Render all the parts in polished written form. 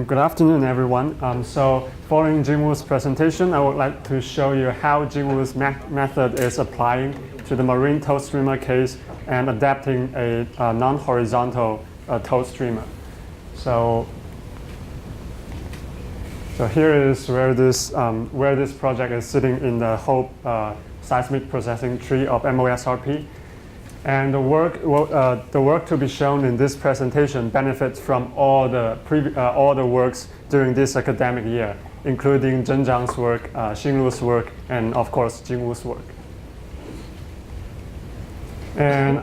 Good afternoon, everyone. So following Jingwu's presentation, I would like to show you how Jingwu's method is applying to the marine tow streamer case and adapting a non-horizontal tow streamer. So here is where this project is sitting in the whole seismic processing tree of M-OSRP. And the work to be shown in this presentation benefits from all the works during this academic year, including Zhang's work, Xinlu's work, and of course Jingwu's work. And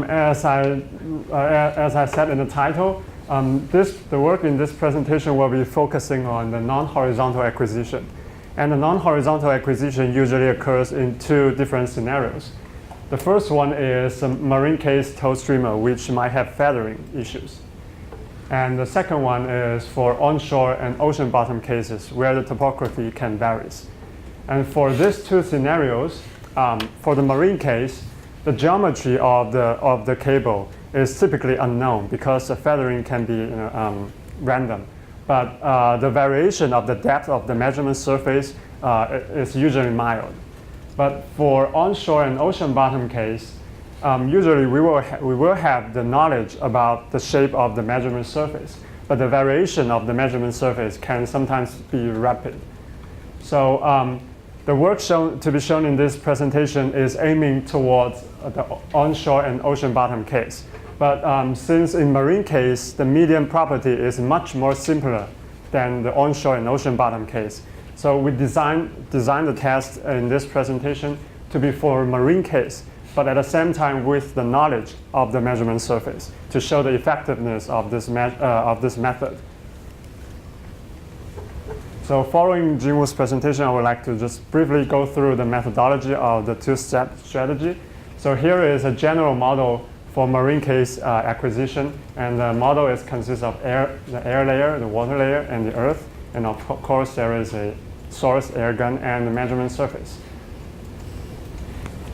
as I said in the title, the work in this presentation will be focusing on the non-horizontal acquisition. And the non-horizontal acquisition usually occurs in two different scenarios. The first one is a marine case tow streamer, which might have feathering issues. And the second one is for onshore and ocean bottom cases where the topography can vary. And for these two scenarios, for the marine case, the geometry of the cable is typically unknown because the feathering can be random. But the variation of the depth of the measurement surface is usually mild. But for onshore and ocean bottom case, usually we will have the knowledge about the shape of the measurement surface, but the variation of the measurement surface can sometimes be rapid. So the work to be shown in this presentation is aiming towards the onshore and ocean bottom case. But since in marine case, the medium property is much more simpler than the onshore and ocean bottom case. So we designed the test in this presentation to be for marine case, but at the same time with the knowledge of the measurement surface to show the effectiveness of this method. So following Jingwu's presentation, I would like to just briefly go through the methodology of the two-step strategy. So here is a general model for marine case acquisition, and the model consists of the air layer, the water layer, and the earth. And of course, there is a source, air gun, and the measurement surface.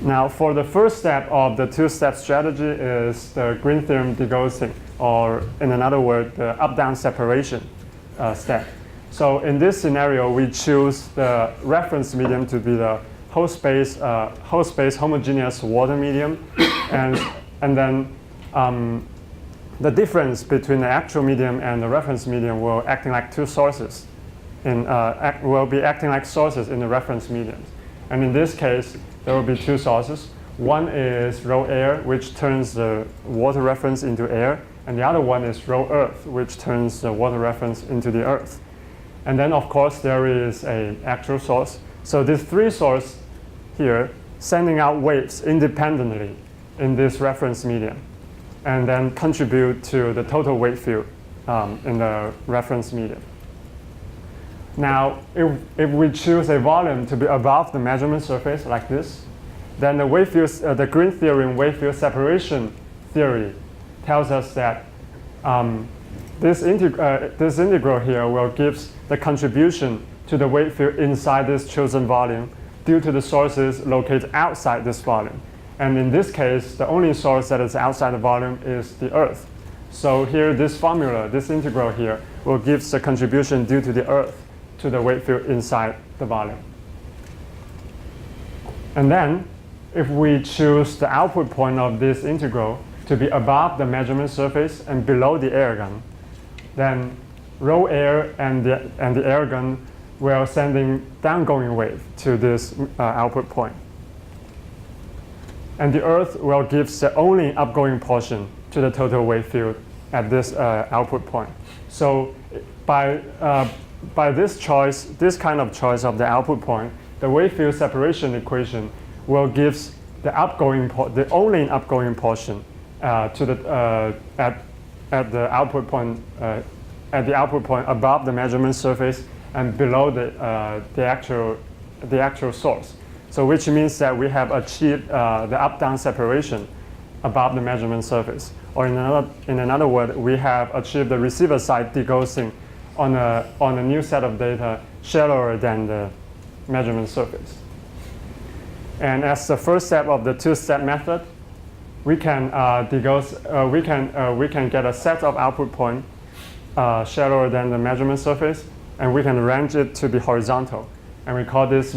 Now, for the first step of the two-step strategy is the green theorem deghosting, or in another word, the up-down separation step. So in this scenario, we choose the reference medium to be the whole space homogeneous water medium, and then the difference between the actual medium and the reference medium will acting like two sources. Will be acting like sources in the reference mediums. And in this case, there will be two sources. One is raw air, which turns the water reference into air, and the other one is raw earth, which turns the water reference into the earth. And then, of course, there is an actual source. So these three sources here sending out waves independently in this reference medium, and then contribute to the total wave field in the reference medium. Now, if we choose a volume to be above the measurement surface like this, then the wave field, the green theorem wave field separation theory tells us that this integral here will give the contribution to the wave field inside this chosen volume due to the sources located outside this volume. And in this case, the only source that is outside the volume is the Earth. So here, this formula, this integral here, will give the contribution due to the Earth to the wave field inside the volume. And then, if we choose the output point of this integral to be above the measurement surface and below the air gun, then raw air and the air gun will sending downgoing wave to this output point. And the Earth will give the only upgoing portion to the total wave field at this output point. So by this choice, this kind of choice of the output point, the wave field separation equation will give the only outgoing portion at the output point above the measurement surface and below the actual source. So which means that we have achieved the up-down separation above the measurement surface. Or in another word, we have achieved the receiver side deghosting on a new set of data shallower than the measurement surface. And as the first step of the two-step method, we can get a set of output points shallower than the measurement surface, and we can arrange it to be horizontal, and we call this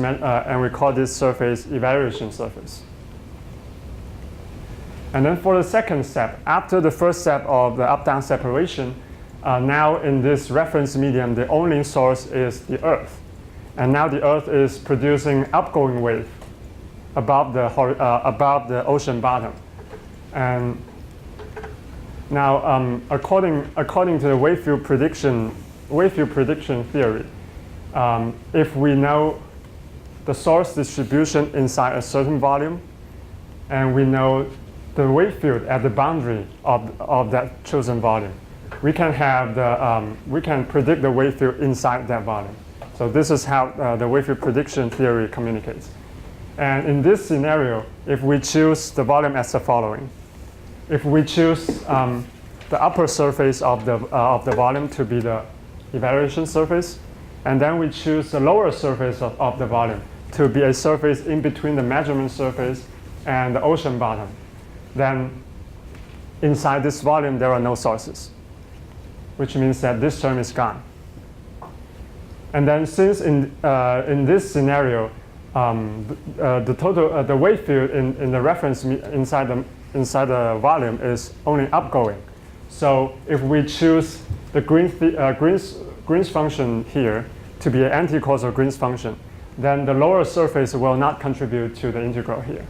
surface evaluation surface. And then for the second step, after the first step of the up-down separation, now in this reference medium, the only source is the Earth. And now the Earth is producing outgoing wave above the ocean bottom. And now, according to the wave field prediction theory, if we know the source distribution inside a certain volume, and we know the wave field at the boundary of that chosen volume, we can predict the wave field inside that volume. So this is how the wave field prediction theory communicates. And in this scenario, if we choose the volume as the following, if we choose the upper surface of the volume to be the evaluation surface, and then we choose the lower surface of the volume to be a surface in between the measurement surface and the ocean bottom, then inside this volume there are no sources, which means that this term is gone. And then since in this scenario, the wave field in the reference inside the volume is only outgoing. So if we choose the Green's function here to be an anti-causal Green's function, then the lower surface will not contribute to the integral here,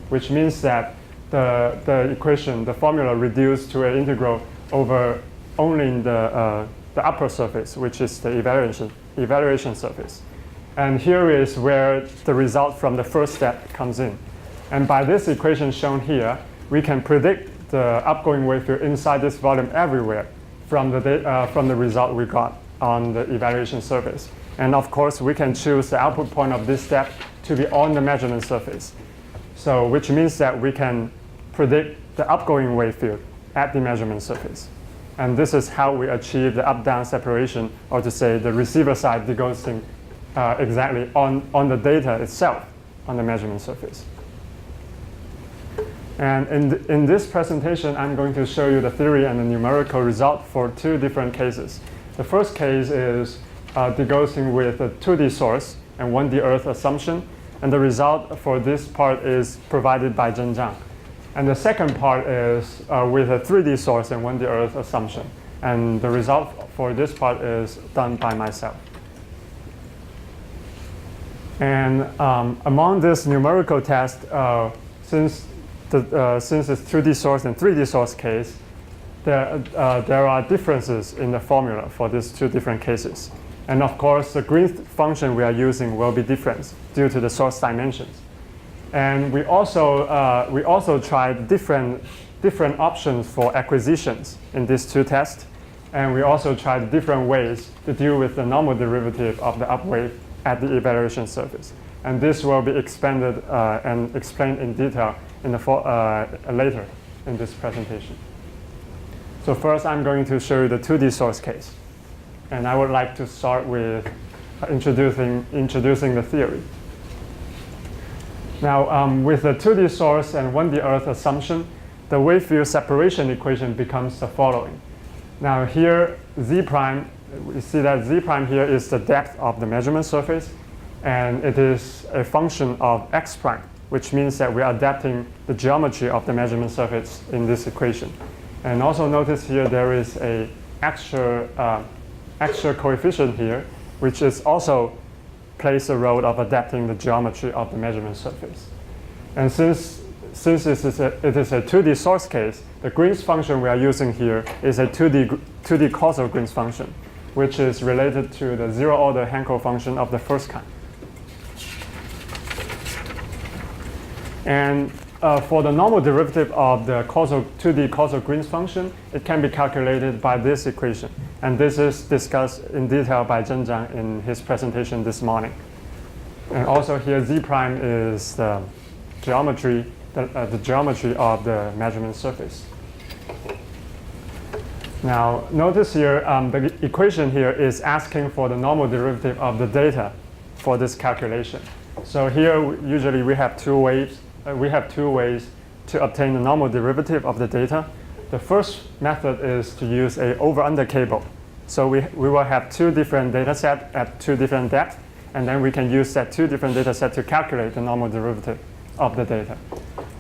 which means that the equation, the formula, reduced to an integral over only the upper surface, which is the evaluation surface. And here is where the result from the first step comes in. And by this equation shown here, we can predict the outgoing wave field inside this volume everywhere from the result we got on the evaluation surface. And of course, we can choose the output point of this step to be on the measurement surface. So which means that we can predict the outgoing wave field at the measurement surface. And this is how we achieve the up-down separation, or to say the receiver side deghosting exactly on the data itself on the measurement surface. And in this presentation, I'm going to show you the theory and the numerical result for two different cases. The first case is deghosting with a 2D source and 1D Earth assumption. And the result for this part is provided by Zhang. And the second part is with a 3D source and 1D Earth assumption. And the result for this part is done by myself. And among this numerical test, since it's 2D source and 3D source case, there are differences in the formula for these two different cases. And of course, the Green function we are using will be different due to the source dimensions. And we also tried different options for acquisitions in these two tests. And we also tried different ways to deal with the normal derivative of the upwave at the evaluation surface. And this will be expanded and explained in detail in later in this presentation. So first, I'm going to show you the 2D source case. And I would like to start with introducing the theory. Now, with the 2D source and 1D Earth assumption, the wave field separation equation becomes the following. Now here, Z prime, we see that Z prime here is the depth of the measurement surface, and it is a function of X prime, which means that we are adapting the geometry of the measurement surface in this equation. And also notice here there is a extra coefficient here, which is also plays the role of adapting the geometry of the measurement surface. And since it is a 2D source case, the Green's function we are using here is a 2D causal Green's function, which is related to the zero-order Hankel function of the first kind. And for the normal derivative of the 2D causal Green's function, it can be calculated by this equation. And this is discussed in detail by Zhang in his presentation this morning. And also here, Z prime is the geometry of the measurement surface. Now, notice here, the equation here is asking for the normal derivative of the data for this calculation. So here, usually we have two ways to obtain the normal derivative of the data. The first method is to use a over-under cable. So we will have two different data sets at two different depths, and then we can use that two different data sets to calculate the normal derivative of the data.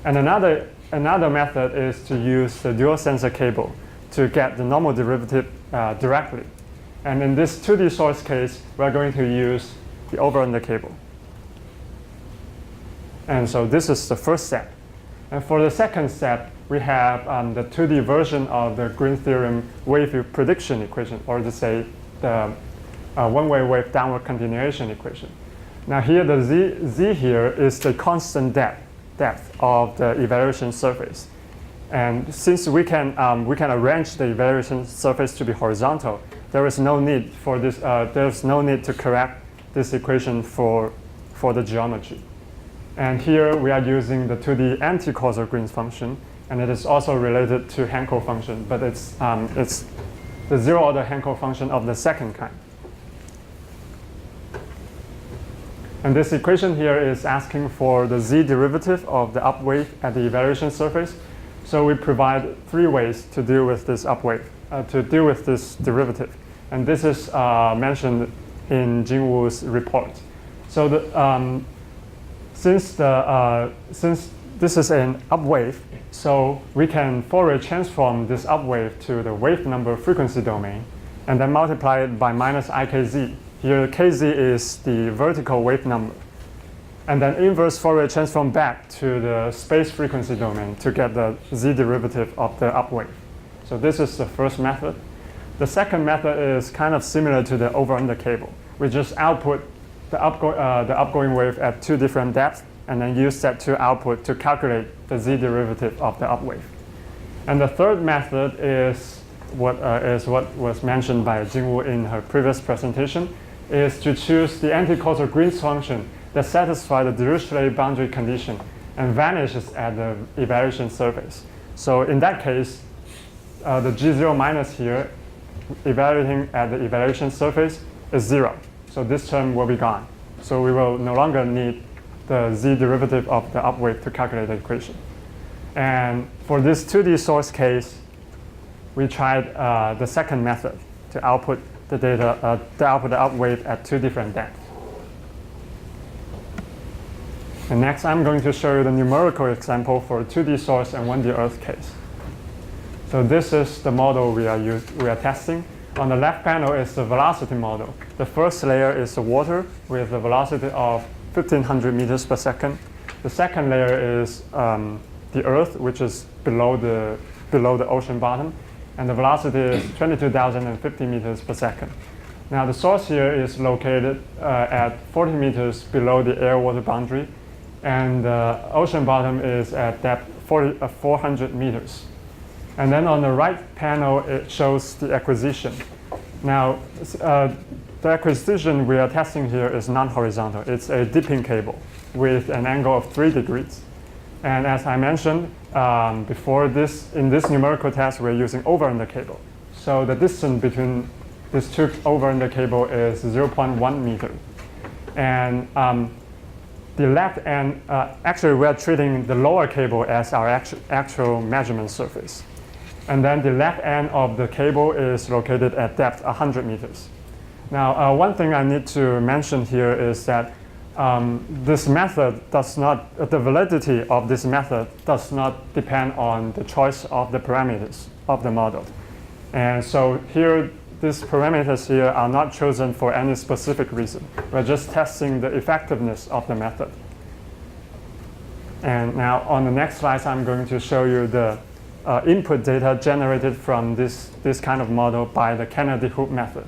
And another method is to use the dual sensor cable to get the normal derivative directly. And in this 2D source case, we're going to use the over-under cable. And so this is the first step. And for the second step, we have the 2D version of the Green theorem wave prediction equation, or to say the one-way wave downward continuation equation. Now here the z here is the constant depth of the evaluation surface. And since we can arrange the evaluation surface to be horizontal, there is no need for this. There's no need to correct this equation for the geometry. And here we are using the 2D anti-causal Green's function, and it is also related to Hankel function, but it's the zero-order Hankel function of the second kind. And this equation here is asking for the z derivative of the upwave at the evaluation surface. So we provide three ways to deal with this upwave, to deal with this derivative. And this is mentioned in Jing Wu's report. So since this is an upwave, so we can Fourier transform this upwave to the wave number frequency domain, and then multiply it by minus ikz. Here, kz is the vertical wave number. And then inverse Fourier transform back to the space frequency domain to get the z derivative of the upwave. So this is the first method. The second method is kind of similar to the over-under cable. We just output the upgoing wave at two different depths, and then use that to output to calculate the z derivative of the upwave. And the third method is what was mentioned by Jing Wu in her previous presentation, is to choose the anti-causal Green's function that satisfies the Dirichlet boundary condition and vanishes at the evaluation surface. So in that case, the G0 minus here, evaluating at the evaluation surface, is 0. So this term will be gone. So we will no longer need the z derivative of the upwave to calculate the equation. And for this 2D source case, we tried the second method to output the data, the upwave at two different depths. And next, I'm going to show you the numerical example for a 2D source and 1D Earth case. So this is the model we are testing. On the left panel is the velocity model. The first layer is the water with a velocity of 1,500 meters per second. The second layer is the Earth, which is below the ocean bottom, and the velocity is 22,050 meters per second. Now the source here is located at 40 meters below the air-water boundary, and the ocean bottom is at depth 400 meters. And then on the right panel, it shows the acquisition. Now, the acquisition we are testing here is non-horizontal. It's a dipping cable with an angle of 3 degrees. And as I mentioned before, in this numerical test, we're using over-under cable. So the distance between these two over-under cable is 0.1 meter. And the left end, actually we are treating the lower cable as our actual measurement surface. And then the left end of the cable is located at depth 100 meters. Now, one thing I need to mention here is that this method does not, the validity of this method does not depend on the choice of the parameters of the model. And so here, these parameters here are not chosen for any specific reason. We're just testing the effectiveness of the method. And now on the next slide, I'm going to show you the input data generated from this kind of model by the Kennedy-Hoop method.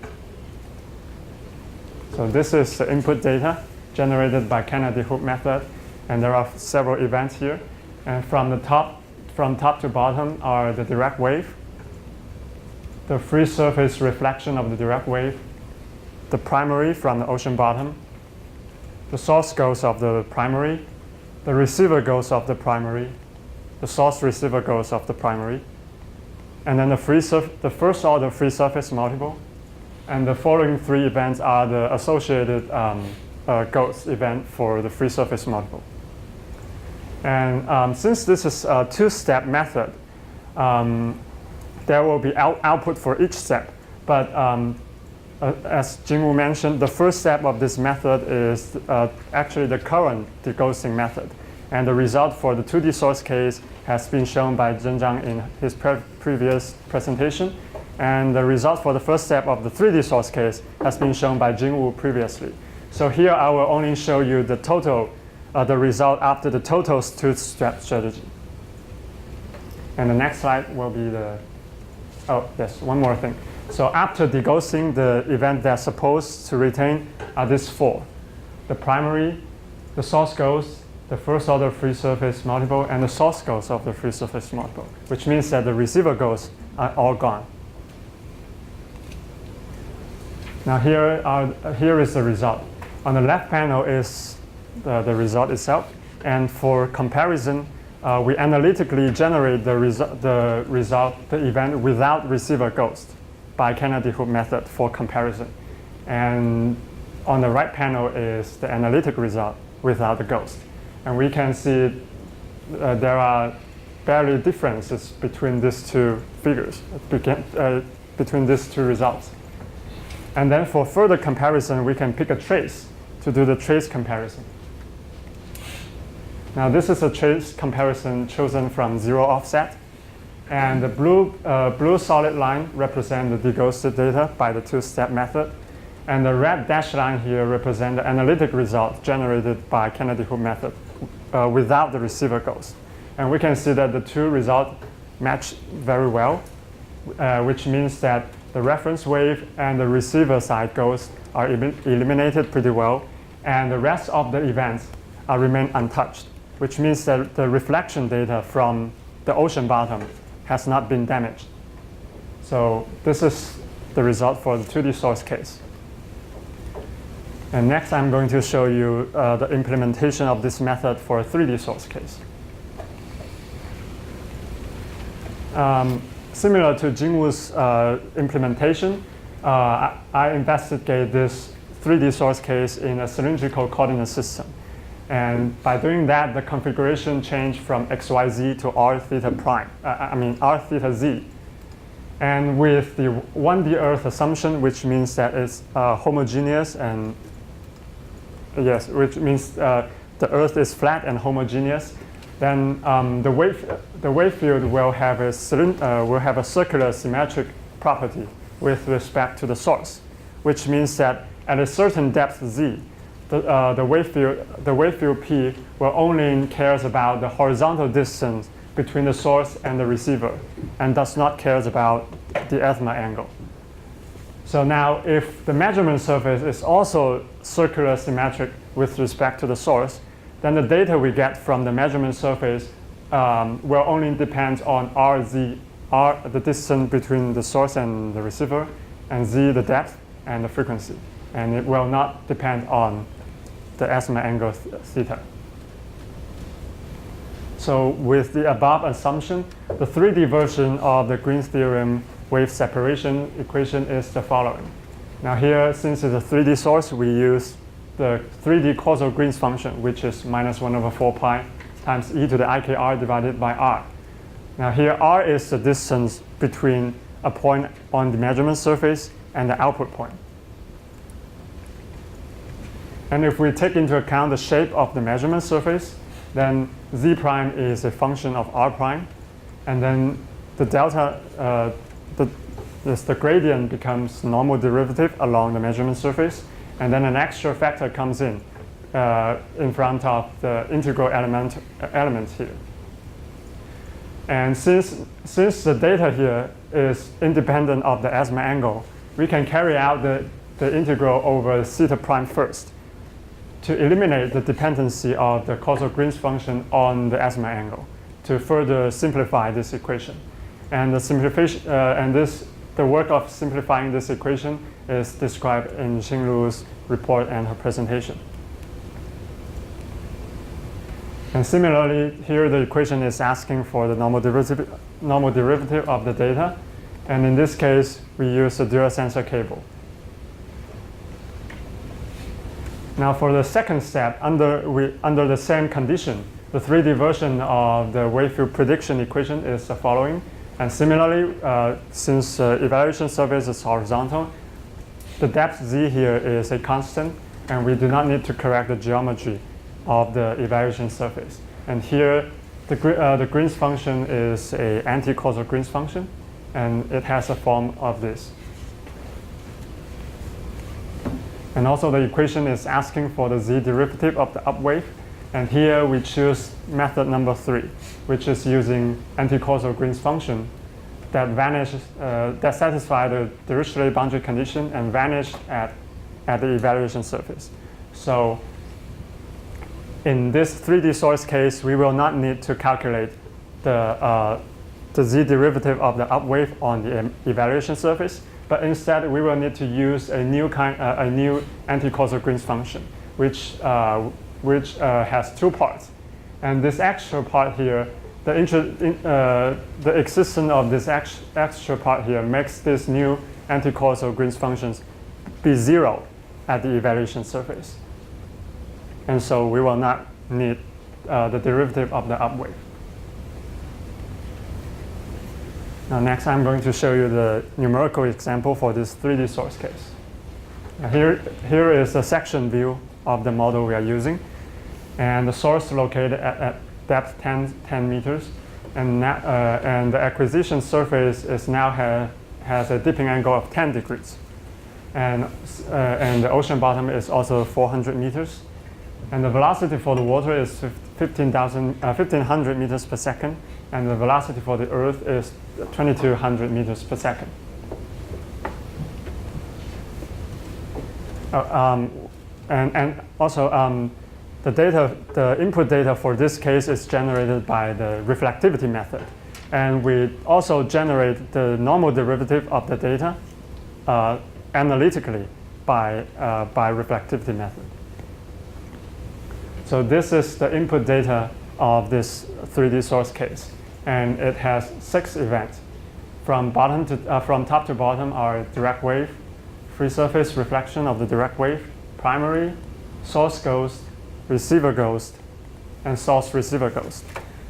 So this is the input data generated by Kennedy-Hoop method, and there are several events here. And from top to bottom are the direct wave, the free surface reflection of the direct wave, the primary from the ocean bottom, the source ghost of the primary, the receiver ghost of the primary, the source receiver ghost of the primary, and then the first order free surface multiple. And the following three events are the associated ghost event for the free surface multiple. And since this is a two-step method, there will be output for each step. But as Jingwu mentioned, the first step of this method is actually the current deghosting method. And the result for the 2D source case has been shown by Zhang in his previous presentation. And the result for the first step of the 3D source case has been shown by Jingwu previously. So here I will only show you the total, the result after the total two-step strategy. And the next slide will be the, oh yes, one more thing. So after deghosting, the event that's supposed to retain are these four: the primary, the source ghost, the first order free surface multiple, and the source ghost of the free surface multiple, which means that the receiver ghosts are all gone. Now here is the result. On the left panel is the result itself, and for comparison, we analytically generate the event without receiver ghost by Kennedy Hoop method for comparison. And on the right panel is the analytic result without the ghost. And we can see there are barely differences between these two figures, between these two results. And then for further comparison, we can pick a trace to do the trace comparison. Now this is a trace comparison chosen from zero offset. And the blue solid line represents the deghosted data by the two-step method. And the red dashed line here represents the analytic result generated by Kennedy Hoop method without the receiver ghost. And we can see that the two results match very well, which means that the reference wave and the receiver side ghosts are eliminated pretty well, and the rest of the events remain untouched, which means that the reflection data from the ocean bottom has not been damaged. So this is the result for the 2D source case. And next I'm going to show you the implementation of this method for a 3D source case. Similar to Jingwu's implementation, I investigate this 3D source case in a cylindrical coordinate system. And by doing that, the configuration changed from XYZ to R theta prime, R theta Z. And with the 1D Earth assumption, which means that it's homogeneous and, yes, which means the Earth is flat and homogeneous, then the wave field will have a circular symmetric property with respect to the source, which means that at a certain depth Z, the wave field P will only cares about the horizontal distance between the source and the receiver, and does not cares about the azimuth angle. So now, if the measurement surface is also circular symmetric with respect to the source, then the data we get from the measurement surface will only depend on RZ, R, the distance between the source and the receiver, and Z, the depth and the frequency. And it will not depend on the azimuth angle theta. So with the above assumption, the 3D version of the Green's theorem wave separation equation is the following. Now here, since it's a 3D source, we use the 3D causal Green's function, which is -1/4 pi times e to the ikr divided by r. Now here, r is the distance between a point on the measurement surface and the output point. And if we take into account the shape of the measurement surface, then z prime is a function of r prime, and then the delta, the gradient becomes normal derivative along the measurement surface, and then an extra factor comes in front of the integral element here. And since the data here is independent of the azimuth angle, we can carry out the integral over theta prime first to eliminate the dependency of the causal Green's function on the azimuth angle to further simplify this equation. And the simplification the work of simplifying this equation is described in Xinglu's report and her presentation. And similarly, here the equation is asking for the normal derivative of the data. And in this case, we use a dual sensor cable. Now for the second step, under the same condition, the 3D version of the wave field prediction equation is the following. And similarly, since evaluation surface is horizontal, the depth z here is a constant, and we do not need to correct the geometry of the evaluation surface. And here, the Green's function is an anti-causal Green's function, and it has a form of this. And also the equation is asking for the z derivative of the upwave. And here we choose method number 3, which is using anti-causal Green's function that vanishes, that satisfies the Dirichlet boundary condition and vanish at the evaluation surface. So in this 3D source case, we will not need to calculate the z derivative of the upwave on the evaluation surface, but instead we will need to use a new anti-causal Green's function, which has 2 parts. And this extra part here, the existence of this extra part here makes this new anti-causal Green's functions be 0 at the evaluation surface. And so we will not need the derivative of the upwave. Now next I'm going to show you the numerical example for this 3D source case. Here is a section view of the model we are using. And the source located at depth 10 meters. And the acquisition surface is now has a dipping angle of 10 degrees. And the ocean bottom is also 400 meters. And the velocity for the water is 1,500 meters per second. And the velocity for the Earth is 2,200 meters per second. And also the input data for this case is generated by the reflectivity method. And we also generate the normal derivative of the data analytically by reflectivity method. So this is the input data of this 3D source case. And it has 6 events. From top to bottom are direct wave, free surface reflection of the direct wave, primary, source ghost, receiver ghost, and source receiver ghost.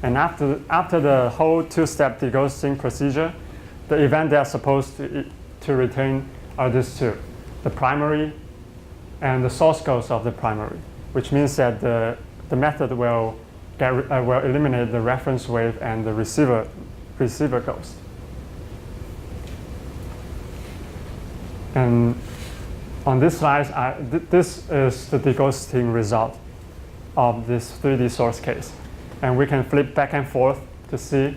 And after the whole 2-step deghosting procedure, the event they are supposed to retain are these 2, the primary and the source ghost of the primary, which means that the method will eliminate the reference wave and the receiver ghost. And on this slide, this is the deghosting result of this 3D source case. And we can flip back and forth to see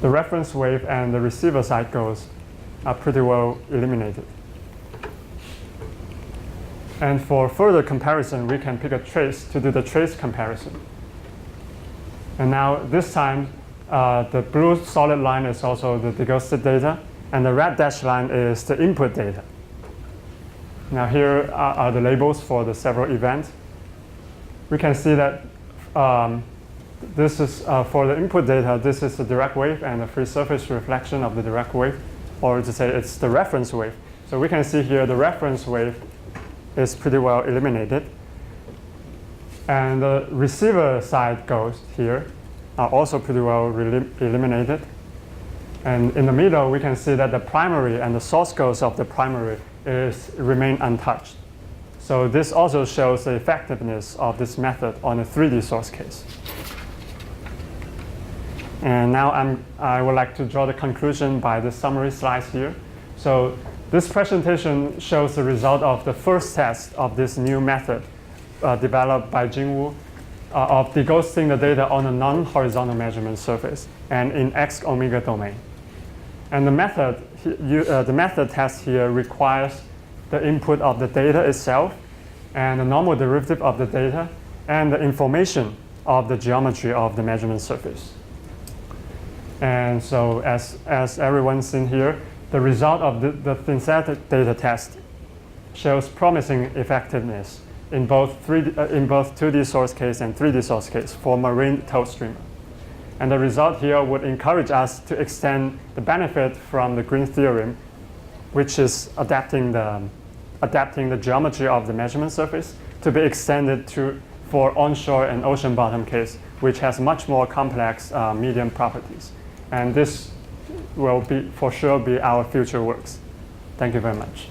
the reference wave and the receiver side ghost are pretty well eliminated. And for further comparison, we can pick a trace to do the trace comparison. And now this time, the blue solid line is also the deghosted data, and the red dashed line is the input data. Now here are the labels for the several events. We can see that this is for the input data, this is the direct wave and the free surface reflection of the direct wave, or to say it's the reference wave. So we can see here the reference wave is pretty well eliminated. And the receiver side ghosts here are also pretty well eliminated. And in the middle, we can see that the primary and the source ghost of the primary remain untouched. So this also shows the effectiveness of this method on a 3D source case. And now I would like to draw the conclusion by the summary slides here. So this presentation shows the result of the first test of this new method developed by Jingwu of deghosting the data on a non-horizontal measurement surface and in X omega domain. And the method test here requires the input of the data itself and the normal derivative of the data and the information of the geometry of the measurement surface. And so as everyone's seen here, the result of the synthetic data test shows promising effectiveness in both 2D source case and 3D source case for marine tow streamer. And the result here would encourage us to extend the benefit from the Green theorem, which is adapting the geometry of the measurement surface, to be extended for onshore and ocean bottom case which has much more complex medium properties. And this will be, for sure, be our future works. Thank you very much.